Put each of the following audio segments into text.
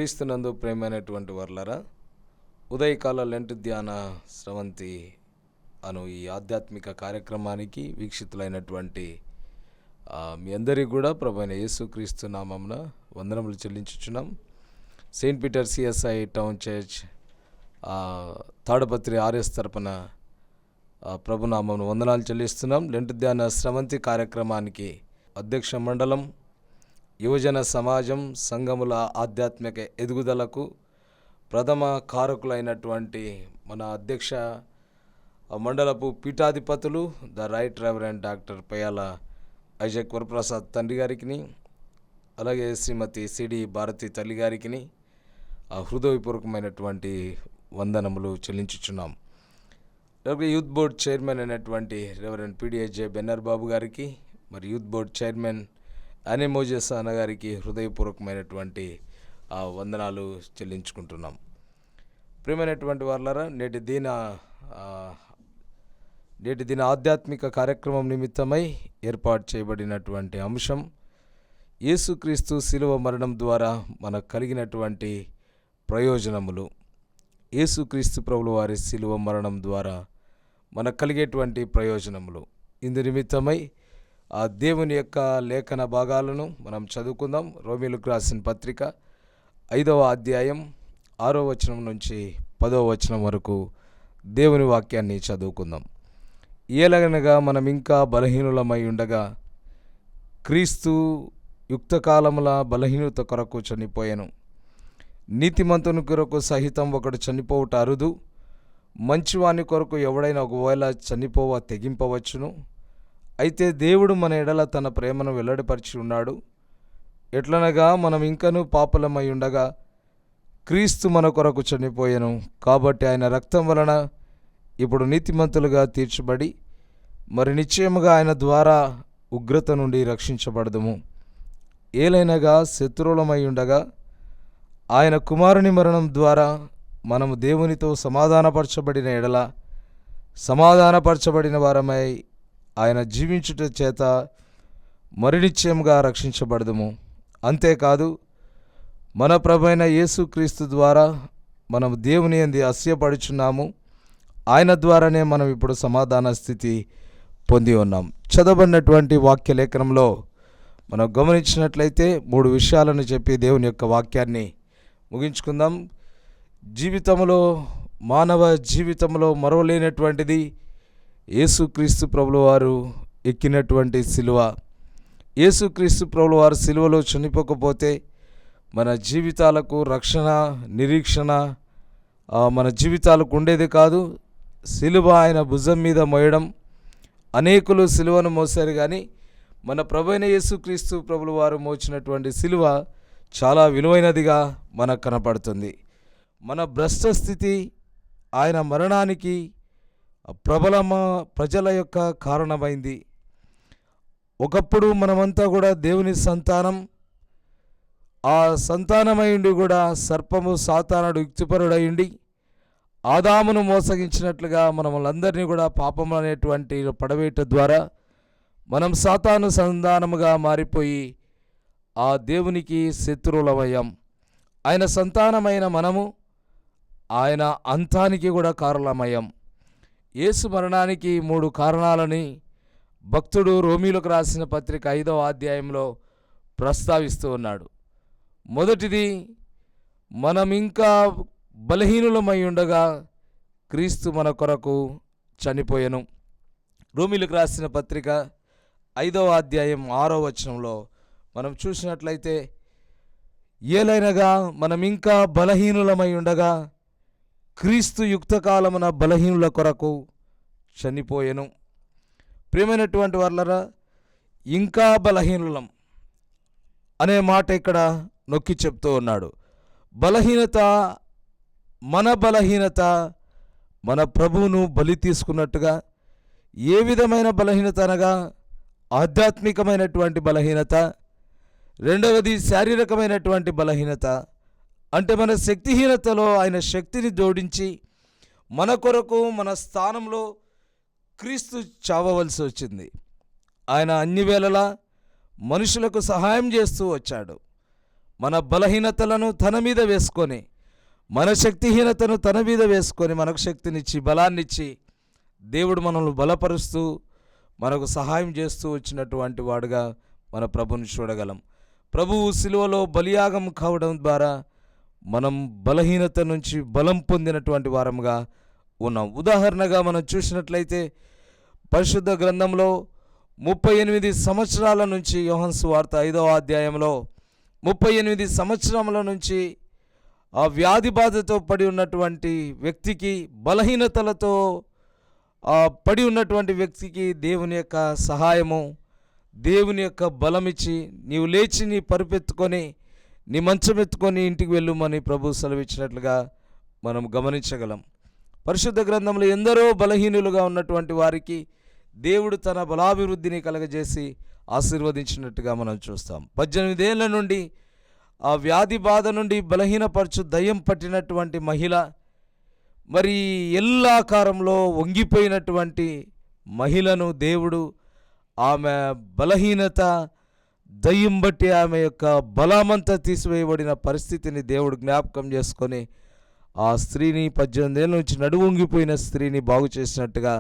క్రీస్తునందు ప్రేమైనటువంటి వర్లరా, ఉదయకాల లెంట్ ధ్యాన స్రవంతి అను ఈ ఆధ్యాత్మిక కార్యక్రమానికి వీక్షితులైనటువంటి మీ అందరికీ కూడా ప్రభువైన యేసుక్రీస్తు నామమున వందనములు చెల్లించుచున్నాం. Saint Peter CSI town church Tadpatri RS తరపున ప్రభునామమును వందనాలు చెల్లిస్తున్నాం. లెంట్ ధ్యాన స్రవంతి కార్యక్రమానికి అధ్యక్ష మండలం, యువజన సమాజం, సంఘముల ఆధ్యాత్మిక ఎదుగుదలకు ప్రథమ కారకులైనటువంటి మన అధ్యక్ష మండలపు పీఠాధిపతులు the right reverend doctor Payyala Isaac Varaprasad తండ్రి గారికి, అలాగే శ్రీమతి సిడి భారతి తల్లి గారికి హృదయపూర్వకమైనటువంటి వందనములు చెల్లించుచున్నాం. అలాగే యూత్ బోర్డ్ చైర్మన్ అయినటువంటి రెవరెండ్ పిడిఏజే బెన్నర్ బాబు గారికి, మరి యూత్ బోర్డ్ చైర్మన్ అనే మోజెస్ అన్న గారికి హృదయపూర్వకమైనటువంటి వందనాలు చెల్లించుకుంటున్నాం. ప్రియమైనటువంటి వాళ్ళరా, నేటి దిన ఆధ్యాత్మిక కార్యక్రమం నిమిత్తమై ఏర్పాటు చేయబడినటువంటి అంశం యేసుక్రీస్తు శిలువ మరణం ద్వారా మనకు కలిగినటువంటి ప్రయోజనములు. యేసుక్రీస్తు ప్రభుల వారి శిలువ మరణం ద్వారా మనకు కలిగేటువంటి ప్రయోజనములు. ఇందు నిమిత్తమై ఆ దేవుని యొక్క లేఖన భాగాలను మనం చదువుకుందాం. రోమీయులకు రాసిన పత్రిక 5వ అధ్యాయం 6వ వచనం నుంచి 10వ వచనం వరకు దేవుని వాక్యాన్ని చదువుకుందాం. ఏలగనగా మనం ఇంకా బలహీనులమై ఉండగా క్రీస్తు యుక్తకాలముల బలహీనత కొరకు చనిపోయాను. నీతిమంతుని కొరకు సహితం ఒకడు చనిపోవుట అరుదు. మంచివాని కొరకు ఎవడైనా ఒకవేళ చనిపోవ తెగింపవచ్చును. అయితే దేవుడు మన ఎడల తన ప్రేమను వెల్లడిపరిచి ఉన్నాడు. ఎట్లనగా మనం ఇంకనూ పాపలమై ఉండగా క్రీస్తు మన కొరకు చనిపోయెను. కాబట్టి ఆయన రక్తం వలన ఇప్పుడు నీతిమంతులుగా తీర్చబడి మరి నిశ్చయముగా ఆయన ద్వారా ఉగ్రత నుండి రక్షించబడదుము. ఏలైనగా శత్రువులమై ఉండగా ఆయన కుమారుని మరణం ద్వారా మనము దేవునితో సమాధానపరచబడిన ఎడల సమాధానపరచబడిన వారమై ఆయన జీవించుట చేత మరి నిశ్చయముగా రక్షించబడదుము. అంతేకాదు, మన ప్రభువైన యేసుక్రీస్తు ద్వారా మనం దేవుని యందు అసూయపడుచున్నాము. ఆయన ద్వారానే మనం ఇప్పుడు సమాధాన స్థితి పొంది ఉన్నాం. చదవబడినటువంటి వాక్య లేఖనంలో మనం గమనించినట్లయితే 3 విషయాలను చెప్పి దేవుని యొక్క వాక్యాన్ని ముగించుకుందాం. మానవ జీవితంలో మరవలేనటువంటిది యేసుక్రీస్తు ప్రభుల వారు ఎక్కినటువంటి సిలువ. యేసుక్రీస్తు ప్రభుల వారు సిలువలో చనిపోకపోతే మన జీవితాలకు రక్షణ, నిరీక్షణ మన జీవితాలకు ఉండేది కాదు. సిలువ ఆయన భుజం మీద మోయడం, అనేకులు సిలువను మోసారు, కానీ మన ప్రభువైన యేసుక్రీస్తు ప్రభుల వారు మోచినటువంటి సిలువ చాలా విలువైనదిగా మనకు కనపడుతుంది. మన భ్రష్ట స్థితి ఆయన మరణానికి ప్రజల యొక్క కారణమైంది. ఒకప్పుడు మనమంతా కూడా దేవుని సంతానం. ఆ సంతానమైండి కూడా సర్పము సాతానుడు యుక్తిపరుడైండి ఆదామును మోసగించినట్లుగా మనలందరినీ కూడా పాపము అనేటువంటి పడవేట ద్వారా మనం సాతాను సంతానముగా మారిపోయి ఆ దేవునికి శత్రువులమయ్యాం. ఆయన సంతానమైన మనము ఆయన అంతానికి కూడా కారణమయ్యాం. యేసు మరణానికి 3 కారణాలని భక్తుడు రోమీయులకు రాసిన పత్రిక 5వ అధ్యాయంలో ప్రస్తావిస్తూ ఉన్నాడు. మొదటిది, మనం ఇంకా బలహీనులమై ఉండగా క్రీస్తు మన కొరకు చనిపోయెను. రోమీయులకు రాసిన పత్రిక 5వ అధ్యాయం 6వ వచనంలో మనం చూసినట్లయితే, ఏలైనగా మనం ఇంకా బలహీనులమై ఉండగా క్రీస్తు యుక్తకాలమున బలహీనుల కొరకు చనిపోయెను. ప్రియమైనటువంటి వాళ్ళరా, ఇంకా బలహీనులం అనే మాట ఇక్కడ నొక్కి చెప్తూ ఉన్నాడు. బలహీనత, మన ప్రభువును బలి తీసుకున్నట్టుగా. ఏ విధమైన బలహీనత అనగా ఆధ్యాత్మికమైనటువంటి బలహీనత. రెండవది శారీరకమైనటువంటి బలహీనత. అంటే మన శక్తిహీనతలో ఆయన శక్తిని జోడించి మన కొరకు మన స్థానంలో క్రీస్తు చావవలసి వచ్చింది. ఆయన అన్ని వేళలా మనుషులకు సహాయం చేస్తూ వచ్చాడు. మన బలహీనతలను తన మీద వేసుకొని, మన శక్తిహీనతను తన మీద వేసుకొని మనకు శక్తినిచ్చి బలాన్నిచ్చి దేవుడు మనల్ని బలపరుస్తూ మనకు సహాయం చేస్తూ వచ్చినటువంటి వాడుగా మన ప్రభుని చూడగలం. ప్రభువు శిలువలో బలియాగం కావడం ద్వారా మనం బలహీనత నుంచి బలం పొందినటువంటి వారముగా ఉన్నాం. ఉదాహరణగా మనం చూసినట్లయితే పరిశుద్ధ గ్రంథంలో 38 సంవత్సరాల నుంచి, యోహాను సువార్త 5వ అధ్యాయంలో 38 సంవత్సరముల నుంచి ఆ వ్యాధి బాధతో పడి ఉన్నటువంటి వ్యక్తికి, బలహీనతలతో పడి ఉన్నటువంటి వ్యక్తికి దేవుని యొక్క సహాయము, దేవుని యొక్క బలమిచ్చి నీవు లేచి నీ పరుపెత్తుకొని నీ మంచం ఎత్తుకొని ఇంటికి వెళ్ళుమని ప్రభు సెలవిచ్చినట్లుగా మనం గమనించగలం. పరిశుద్ధ గ్రంథంలో ఎందరో బలహీనులుగా ఉన్నటువంటి వారికి దేవుడు తన బలాభివృద్ధిని కలగజేసి ఆశీర్వదించినట్టుగా మనం చూస్తాం. 18 ఏళ్ల నుండి ఆ వ్యాధి బాధ నుండి బలహీనపరచు దయ్యం పట్టినటువంటి మహిళ, మరి ఎల్లాకారంలో వంగిపోయినటువంటి మహిళను దేవుడు ఆమె బలహీనత దయ్యం బట్టి ఆమె యొక్క బలమంతా తీసివేయబడిన పరిస్థితిని దేవుడు జ్ఞాపకం చేసుకొని ఆ స్త్రీని, 18 ఏళ్ళ నుంచి నడువంగిపోయిన స్త్రీని బాగు చేసినట్టుగా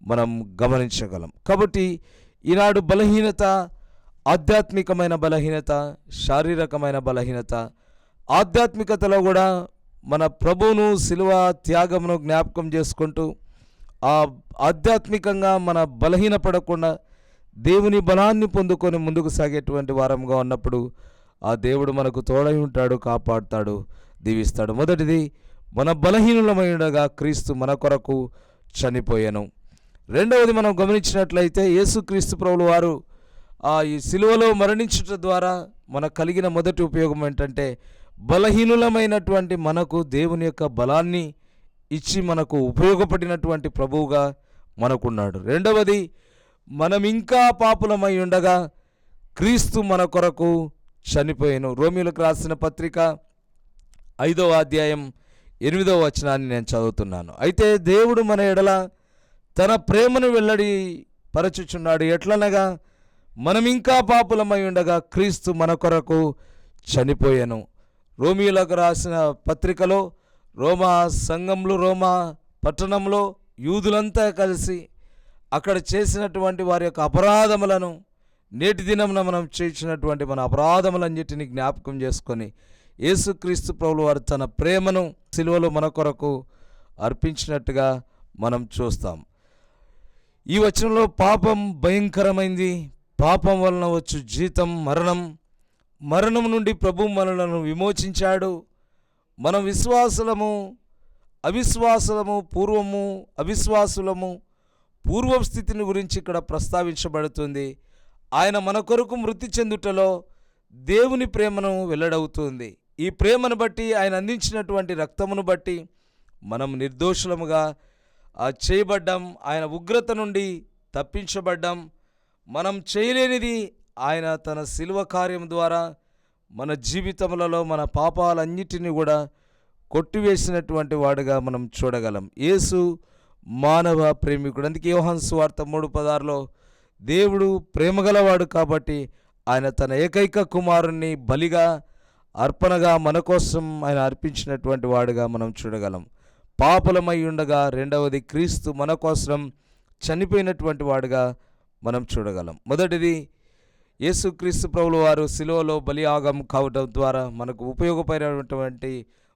మనం గమనించగలం. కాబట్టి ఈనాడు బలహీనత, ఆధ్యాత్మికమైన బలహీనత, శారీరకమైన బలహీనత, ఆధ్యాత్మికతలో కూడా మన ప్రభువును శిలువ త్యాగమును జ్ఞాపకం చేసుకుంటూ ఆ ఆధ్యాత్మికంగా మన బలహీనపడకుండా దేవుని బలాన్ని పొందుకొని ముందుకు సాగేటువంటి వారంగా ఉన్నప్పుడు ఆ దేవుడు మనకు తోడై ఉంటాడు, కాపాడుతాడు, దీవిస్తాడు. మొదటిది, మన బలహీనులమై ఉండగా క్రీస్తు మన కొరకు చనిపోయాను. రెండవది, మనం గమనించినట్లయితే యేసుక్రీస్తు ప్రభుల వారు ఈ సిలువలో మరణించుట ద్వారా మనకు కలిగిన మొదటి ఉపయోగం ఏంటంటే, బలహీనులమైనటువంటి మనకు దేవుని యొక్క బలాన్ని ఇచ్చి మనకు ఉపయోగపడినటువంటి ప్రభువుగా మనకున్నాడు. రెండవది, మనం ఇంకా పాపులమై ఉండగా క్రీస్తు మన కొరకు చనిపోయాను. రోమీయులకు రాసిన పత్రిక 5వ అధ్యాయం 8వ వచనాన్ని నేను చదువుతున్నాను. అయితే దేవుడు మన ఎడల తన ప్రేమను వెల్లడి పరచుచున్నాడు. ఎట్లనగా మనం ఇంకా పాపులమై ఉండగా క్రీస్తు మన కొరకు చనిపోయాను. రోమీయులకు రాసిన పత్రికలో రోమా సంఘంలో, రోమా పట్టణంలో యూదులంతా కలిసి అక్కడ చేసినటువంటి వారి యొక్క అపరాధములను, నేటి దినమున మనం చేసినటువంటి మన అపరాధములన్నిటిని జ్ఞాపకం చేసుకొని యేసుక్రీస్తు ప్రభువు వారు తన ప్రేమను సిలువలో మన కొరకు అర్పించినట్టుగా మనం చూస్తాం. ఈ వచనంలో పాపం భయంకరమైంది, పాపం వలన వచ్చు జీతం మరణం, మరణం నుండి ప్రభు మనలను విమోచించాడు. మనం విశ్వాసులము, అవిశ్వాసులము, అవిశ్వాసులము పూర్వ స్థితిని గురించి ఇక్కడ ప్రస్తావించబడుతుంది. ఆయన మన కొరకు మృతి చెందుటలో దేవుని ప్రేమను వెల్లడవుతుంది. ఈ ప్రేమను బట్టి, ఆయన అందించినటువంటి రక్తమును బట్టి మనం నిర్దోషులముగా చేయబడ్డాం. ఆయన ఉగ్రత నుండి తప్పించబడ్డాం. మనం చేయలేనిది ఆయన తన శిలువ కార్యం ద్వారా మన జీవితములలో మన పాపాలన్నిటినీ కూడా కొట్టివేసినటువంటి వాడుగా మనం చూడగలం. యేసు మానవ ప్రేమికుడు. అందుకే యోహాను సువార్త 3:16లో దేవుడు ప్రేమగలవాడు కాబట్టి ఆయన తన ఏకైక కుమారుణ్ణి బలిగా, అర్పణగా మన కోసం ఆయన అర్పించినటువంటి వాడుగా మనం చూడగలం. పాపులమై ఉండగా, రెండవది క్రీస్తు మన కోసం చనిపోయినటువంటి వాడుగా మనం చూడగలం. మొదటిది, యేసుక్రీస్తు ప్రభుల వారు శిలువలో బలియాగం కావడం ద్వారా మనకు ఉపయోగపడినటువంటి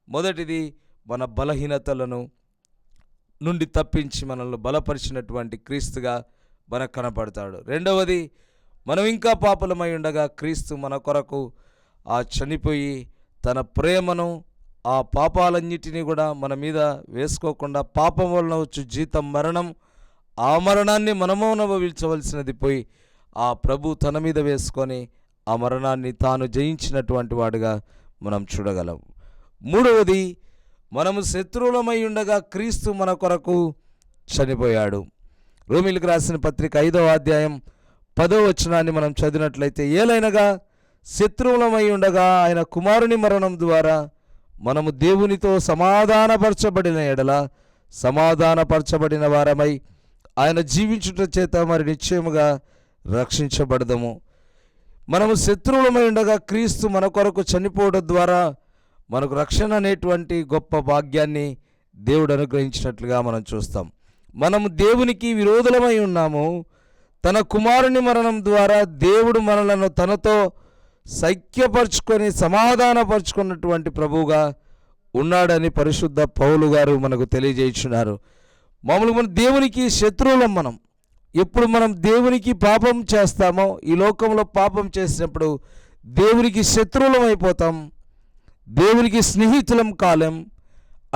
మొదటిది, మన బలహీనతలను నుండి తప్పించి మనల్ని బలపరిచినటువంటి క్రీస్తుగా మనకు కనపడతాడు. రెండవది, మనం ఇంకా పాపులమై ఉండగా క్రీస్తు మన కొరకు చనిపోయి తన ప్రేమను, ఆ పాపాలన్నిటినీ కూడా మన మీద వేసుకోకుండా, పాపం వలన వచ్చు జీతం మరణం, ఆ మరణాన్ని మనము అనుభవించవలసినది పోయి ఆ ప్రభు తన మీద వేసుకొని ఆ మరణాన్ని తాను జయించినటువంటి వాడుగా మనం చూడగలం. మూడవది, మనము శత్రువులమై ఉండగా క్రీస్తు మన కొరకు చనిపోయాడు. రోమీయులకు రాసిన పత్రిక 5వ అధ్యాయం 10వ వచనాన్ని మనం చదివినట్లయితే, ఏలైనగా శత్రువులమై ఉండగా ఆయన కుమారుని మరణం ద్వారా మనము దేవునితో సమాధానపరచబడిన ఎడల సమాధానపరచబడిన వారమై ఆయన జీవించుట చేత మరి నిశ్చయముగా రక్షించబడదము. మనము శత్రువులమై ఉండగా క్రీస్తు మన కొరకు చనిపోవడం ద్వారా మనకు రక్షణ అనేటువంటి గొప్ప భాగ్యాన్ని దేవుడు అనుగ్రహించినట్లుగా మనం చూస్తాం. మనము దేవునికి విరోధులమై ఉన్నాము. తన కుమారుని మరణం ద్వారా దేవుడు మనలను తనతో సైక్యపరుచుకొని సమాధానపరుచుకున్నటువంటి ప్రభువుగా ఉన్నాడని పరిశుద్ధ పౌలు గారు మనకు తెలియజేస్తున్నారు. మామూలుగా మనం దేవునికి శత్రువులం. మనం ఎప్పుడు మనం దేవునికి పాపం చేస్తామో, ఈ లోకంలో పాపం చేసినప్పుడు దేవునికి శత్రువులం అయిపోతాం, దేవునికి స్నేహితులం కాలేం.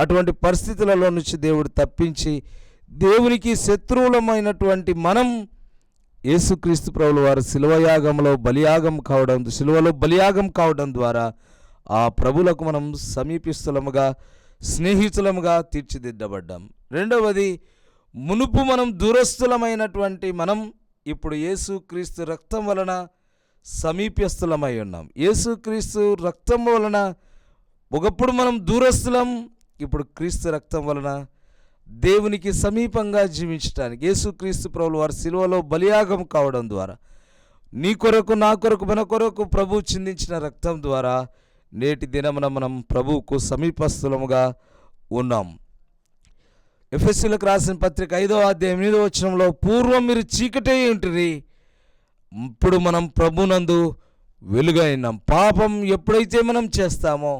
అటువంటి పరిస్థితులలో నుంచి దేవుడు తప్పించి దేవునికి శత్రువులమైనటువంటి మనం యేసుక్రీస్తు ప్రభుల వారు శిలువలో బలియాగం కావడం ద్వారా ఆ ప్రభులకు మనం సమీపిస్తులముగా, స్నేహితులముగా తీర్చిదిద్దబడ్డాం. రెండవది, మునుపు మనం దూరస్థులమైనటువంటి మనం ఇప్పుడు యేసుక్రీస్తు రక్తం వలన సమీప్యస్థులమై ఉన్నాం. యేసుక్రీస్తు రక్తం వలన ఒకప్పుడు మనం దూరస్థులం, ఇప్పుడు క్రీస్తు రక్తం వలన దేవునికి సమీపంగా జీవించడానికి యేసుక్రీస్తు ప్రభుల వారు శిలువలో బలియాగం కావడం ద్వారా, నీ కొరకు నా కొరకు మన కొరకు ప్రభు చిందించిన రక్తం ద్వారా నేటి దినమున మనం ప్రభువుకు సమీపస్థులముగా ఉన్నాం. ఎఫెసీయులకు రాసిన పత్రిక 5వ అధ్యాయం 8వ వచనంలో, పూర్వం మీరు చీకటే ఉంటిరి, ఇప్పుడు మనం ప్రభునందు వెలుగై ఉన్నాం. పాపం ఎప్పుడైతే మనం చేస్తామో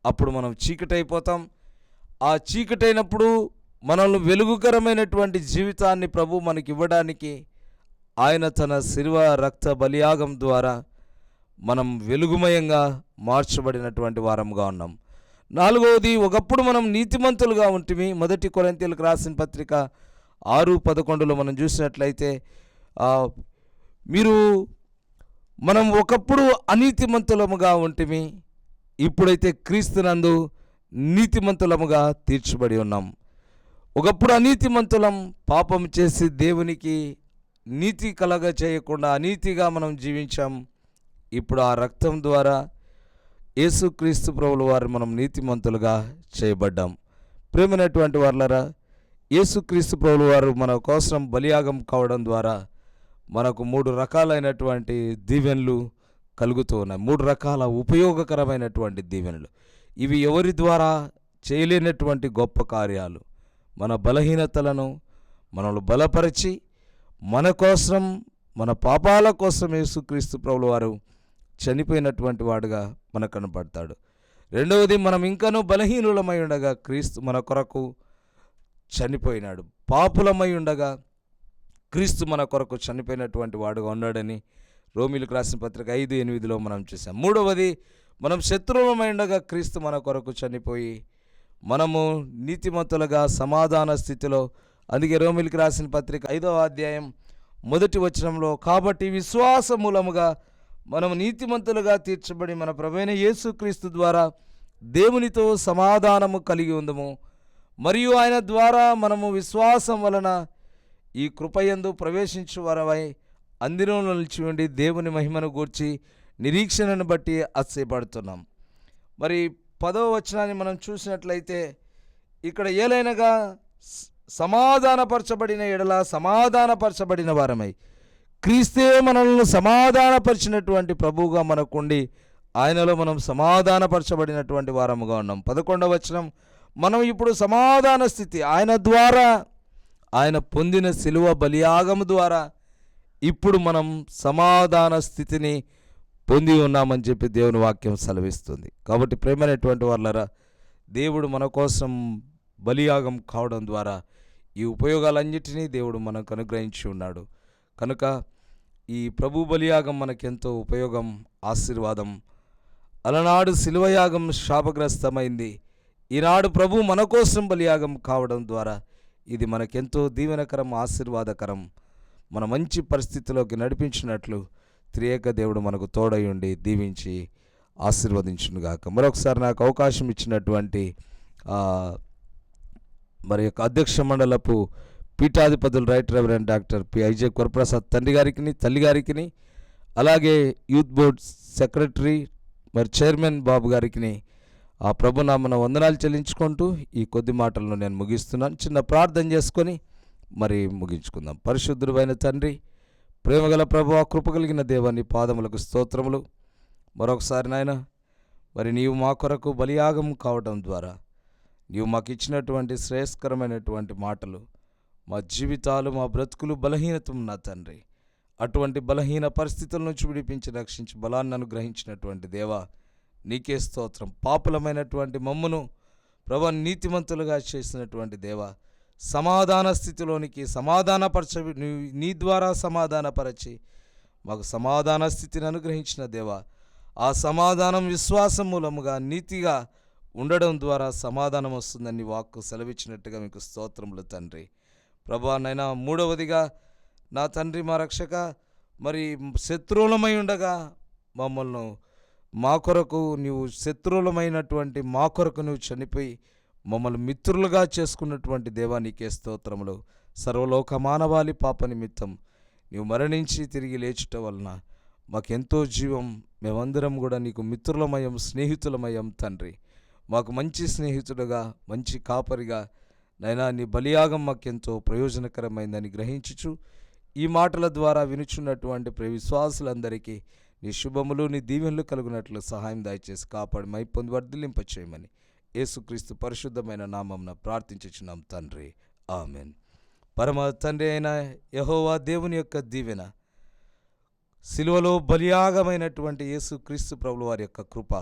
అప్పుడు మనం చీకటైపోతాం. ఆ చీకటైనప్పుడు మనల్ని వెలుగుకరమైనటువంటి జీవితాన్ని ప్రభు మనకి ఇవ్వడానికి ఆయన తన శిలువ రక్త బలియాగం ద్వారా మనం వెలుగుమయంగా మార్చబడినటువంటి వారంగా ఉన్నాం. నాలుగవది, ఒకప్పుడు మనం నీతిమంతులుగా ఉంటిమి. 1 కొరింథీయులకు రాసిన పత్రిక 6:11లో మనం చూసినట్లయితే, మనం ఒకప్పుడు అనీతిమంతులముగా ఉంటిమి, ఇప్పుడైతే క్రీస్తునందు నీతిమంతులముగా తీర్చబడి ఉన్నాం. ఒకప్పుడు అనీతిమంతులం, పాపం చేసి దేవునికి నీతి కలగ చేయకుండా అనీతిగా మనం జీవించాం. ఇప్పుడు ఆ రక్తం ద్వారా యేసుక్రీస్తు ప్రభుల వారు మనం నీతిమంతులుగా చేయబడ్డాం. ప్రేమైనటువంటి వారలారా, యేసుక్రీస్తు ప్రభుల వారు మన కోసం బలియాగం కావడం ద్వారా మనకు 3 రకాలైనటువంటి దీవెనలు కలుగుతూ ఉన్నాయి. 3 రకాల ఉపయోగకరమైనటువంటి దీవెనలు. ఇవి ఎవరి ద్వారా చేయలేనటువంటి గొప్ప కార్యాలు. మన బలహీనతలను మనల్ని బలపరిచి మన కోసం, మన పాపాల కోసం యేసుక్రీస్తు ప్రభుల వారు చనిపోయినటువంటి వాడుగా మనకు కనపడతాడు. రెండవది, మనం ఇంకనూ బలహీనులమై ఉండగా క్రీస్తు మన కొరకు చనిపోయినాడు. పాపులమై ఉండగా క్రీస్తు మన కొరకు చనిపోయినటువంటి వాడుగా ఉన్నాడని రోమీయులకు రాసిన పత్రిక 5:8లో మనం చూసాం. మూడవది, మనం శత్రువులమై ఉండగా క్రీస్తు మన కొరకు చనిపోయి మనము నీతిమంతులుగా సమాధాన స్థితిలో, అందుకే రోమీయులకు రాసిన పత్రిక 5వ అధ్యాయం 1వ వచనంలో, కాబట్టి విశ్వాస మూలముగా మనము నీతిమంతులుగా తీర్చబడి మన ప్రభువైన యేసుక్రీస్తు ద్వారా దేవునితో సమాధానము కలిగి ఉందము, మరియు ఆయన ద్వారా మనము విశ్వాసం వలన ఈ కృపయందు ప్రవేశించు వారమై అందులో నిలిచి ఉండి దేవుని మహిమను గూర్చి నిరీక్షణను బట్టి అతిశయపడుతున్నాం. మరి 10వ వచనాన్ని మనం చూసినట్లయితే, ఇక్కడ ఏలైనగా సమాధానపరచబడిన ఎడల సమాధానపరచబడిన వారమై క్రీస్తే మనల్ని సమాధానపరిచినటువంటి ప్రభువుగా మనకుండి ఆయనలో మనం సమాధానపరచబడినటువంటి వారముగా ఉన్నాం. 11వ వచనం, మనం ఇప్పుడు సమాధాన స్థితి ఆయన ద్వారా, ఆయన పొందిన శిలువ బలియాగము ద్వారా ఇప్పుడు మనం సమాధాన స్థితిని పొంది ఉన్నామని చెప్పి దేవుని వాక్యం సెలవిస్తుంది. కాబట్టి ప్రేమైనటువంటి వాళ్ళరా, దేవుడు మన కోసం బలియాగం కావడం ద్వారా ఈ ఉపయోగాలన్నిటినీ దేవుడు మనకు అనుగ్రహించి ఉన్నాడు. కనుక ఈ ప్రభు బలియాగం మనకెంతో ఉపయోగం, ఆశీర్వాదం. అలనాడు శిలువయాగం శాపగ్రస్తమైంది. ఈనాడు ప్రభు మన కోసం బలియాగం కావడం ద్వారా ఇది మనకెంతో దీవెనకరం, ఆశీర్వాదకరం. మన మంచి పరిస్థితిలోకి నడిపించినట్లు త్రియేక దేవుడు మనకు తోడై ఉండి దీవించి ఆశీర్వదించునుగాక. మరొకసారి నాకు అవకాశం ఇచ్చినటువంటి మరి యొక్క అధ్యక్ష మండలపు పీఠాధిపతులు right reverend doctor P. Isaac Varaprasad తండ్రి గారికి, తల్లి గారికి, అలాగే యూత్ బోర్డ్ సెక్రటరీ మరి చైర్మన్ బాబు గారికి ఆ ప్రభునామన వందనాలు చెల్లించుకుంటూ ఈ కొద్ది మాటలను నేను ముగిస్తున్నాను. చిన్న ప్రార్థన చేసుకొని మరి ముగించుకుందాం. పరిశుద్ధుడైన తండ్రి, ప్రేమగల ప్రభువా, కృప కలిగిన దేవా, నీ పాదములకు స్తోత్రములు. మరొకసారి నాయన, మరి నీవు మా కొరకు బలియాగం కావడం ద్వారా నీవు మాకు ఇచ్చినటువంటి శ్రేయస్కరమైనటువంటి మాటలు, మా జీవితాలు, మా బ్రతుకులు బలహీనత ఉన్న తండ్రి, అటువంటి బలహీన పరిస్థితుల నుంచి విడిపించి రక్షించి బలాన్ని అనుగ్రహించినటువంటి దేవా, నీకే స్తోత్రం. పాపులమైనటువంటి మమ్మును ప్రభు నీతిమంతులుగా చేసినటువంటి దేవా, సమాధాన స్థితిలోనికి నీ ద్వారా సమాధానపరచి మాకు సమాధాన స్థితిని అనుగ్రహించిన దేవా, ఆ సమాధానం విశ్వాసం మూలముగా నీతిగా ఉండడం ద్వారా సమాధానం వస్తుందని వాక్కు సెలవిచ్చినట్టుగా మీకు స్తోత్రములు తండ్రి. ప్రభా నైనా, మూడవదిగా నా తండ్రి, మా రక్షక, మరి శత్రువులమై ఉండగా మమ్మల్ని మా కొరకు నీవు శత్రువులమైనటువంటి మా కొరకు నువ్వు చనిపోయి మమ్మల్ని మిత్రులుగా చేసుకున్నటువంటి దేవా, నీకే స్తోత్రములు. సర్వలోక మానవాళి పాప నిమిత్తం నీవు మరణించి తిరిగి లేచుట వలన మాకెంతో జీవం, మేమందరం కూడా నీకు మిత్రులమయం, స్నేహితులమయం తండ్రి. మాకు మంచి స్నేహితుడుగా, మంచి కాపరిగా నైనా నీ బలియాగం మాకెంతో ప్రయోజనకరమైందని గ్రహించుచు ఈ మాటల ద్వారా వినుచున్నటువంటి విశ్వాసులందరికీ నీ శుభములు, నీ దీవెనలు కలుగునట్లు సహాయం దయచేసి కాపాడి మై పొంది వర్ధిల్లింప చేయమని యేసుక్రీస్తు పరిశుద్ధమైన నామమున ప్రార్థించుచున్నాం తండ్రి, ఆమెన్. పరమ తండ్రి అయిన యెహోవా దేవుని యొక్క దీవెన, సిలువలో బలియాగమైనటువంటి యేసుక్రీస్తు ప్రభుల వారి యొక్క కృప,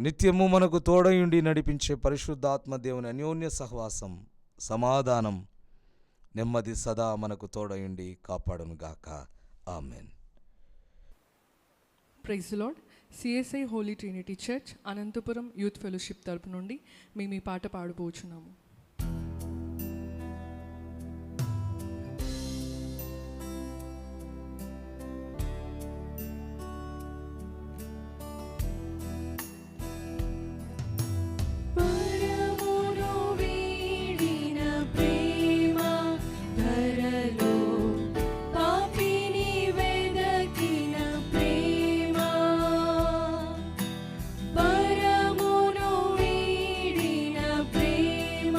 నిత్యము మనకు తోడయుండి నడిపించే పరిశుద్ధాత్మ దేవుని అన్యోన్య సహవాసం, సమాధానం, నెమ్మది సదా మనకు తోడయుండి కాపాడునుగాక. Amen. Praise the lord. CSI holy trinity church Anantapur youth fellowship తరపు నుండి మేము ఈ పాట పాడబోచున్నాము. పరమును వీడిన ప్రేమ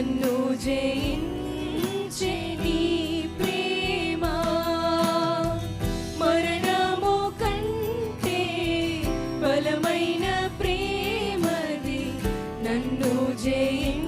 నన్ను జయించే నీ ప్రేమ మరణము కంటే బలమైన ప్రేమది నన్ను జయించే